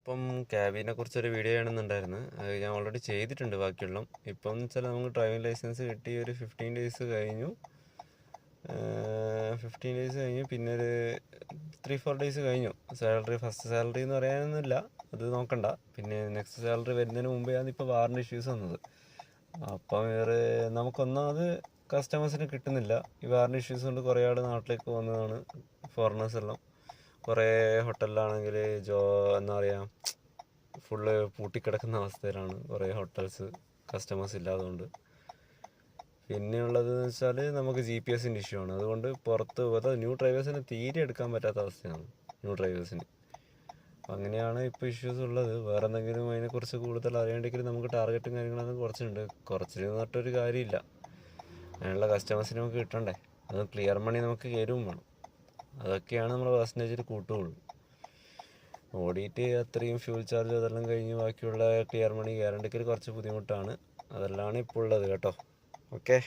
ഇപ്പം ക്യാബിനെ കുറിച്ചൊരു വീഡിയോ ചെയ്യണമെന്നുണ്ടായിരുന്നു. അത് ഞാൻ ഓൾറെഡി ചെയ്തിട്ടുണ്ട് ബാക്കിയുള്ള. ഇപ്പം എന്ന് വെച്ചാൽ നമുക്ക് ഡ്രൈവിംഗ് ലൈസൻസ് കിട്ടി ഒരു 15 ഡേയ്സ് കഴിഞ്ഞു. 15 ഡേയ്സ് കഴിഞ്ഞു, പിന്നെ ഒരു 3-4 ഡേയ്സ് കഴിഞ്ഞു. ഫസ്റ്റ് സാലറി എന്ന് പറയാനൊന്നുമില്ല, അത് നോക്കണ്ട. പിന്നെ നെക്സ്റ്റ് സാലറി വരുന്നതിന് മുമ്പെയാണ് ഇപ്പോൾ വാറണ്ടി ഇഷ്യൂസ് വന്നത്. അപ്പം വേറെ നമുക്കൊന്നാമത് കസ്റ്റമേഴ്സിന് കിട്ടുന്നില്ല. ഈ വാറണ്ടി ഇഷ്യൂസ് കൊണ്ട് കുറേ ആൾ നാട്ടിലേക്ക് വന്നതാണ്, ഫോറിനേഴ്സ് എല്ലാം. കുറേ ഹോട്ടലിലാണെങ്കിൽ എന്താ പറയുക, ഫുള്ള് പൂട്ടിക്കിടക്കുന്ന അവസ്ഥയിലാണ് കുറേ ഹോട്ടൽസ്, കസ്റ്റമേഴ്സ് ഇല്ലാത്തതുകൊണ്ട്. പിന്നെയുള്ളതെന്ന് വെച്ചാൽ നമുക്ക് GPS ഇഷ്യൂ ആണ്. അതുകൊണ്ട് പുറത്ത് പോകാതെ ന്യൂ ഡ്രൈവേഴ്സിന് തീരെ എടുക്കാൻ പറ്റാത്ത അവസ്ഥയാണ് ന്യൂ ഡ്രൈവേഴ്സിന്. അങ്ങനെയാണ് ഇപ്പോൾ ഇഷ്യൂസ് ഉള്ളത്. വേറെ എന്തെങ്കിലും അതിനെക്കുറിച്ച് കൂടുതൽ അറിയണമെങ്കിൽ നമുക്ക് ടാർഗറ്റും കാര്യങ്ങളൊന്നും കുറച്ചുണ്ട്. കുറച്ച് നട്ടൊരു കാര്യമില്ല, അതിനുള്ള കസ്റ്റമേഴ്സിന് നമുക്ക് കിട്ടണ്ടേ. അത് ക്ലിയർ മണി നമുക്ക് കയറുകയും വേണം. അതൊക്കെയാണ് നമ്മൾ പെർസെൻറ്റേജിൽ കൂട്ടുകയുള്ളൂ. ഓടിയിട്ട് അത്രയും ഫ്യൂൽ ചാർജ് അതെല്ലാം കഴിഞ്ഞ് ബാക്കിയുള്ള ക്ലിയർ മണി കയറേണ്ടെങ്കിൽ കുറച്ച് ബുദ്ധിമുട്ടാണ്. അതെല്ലാം ഇപ്പോൾ ഉള്ളത് കേട്ടോ. ഓക്കെ.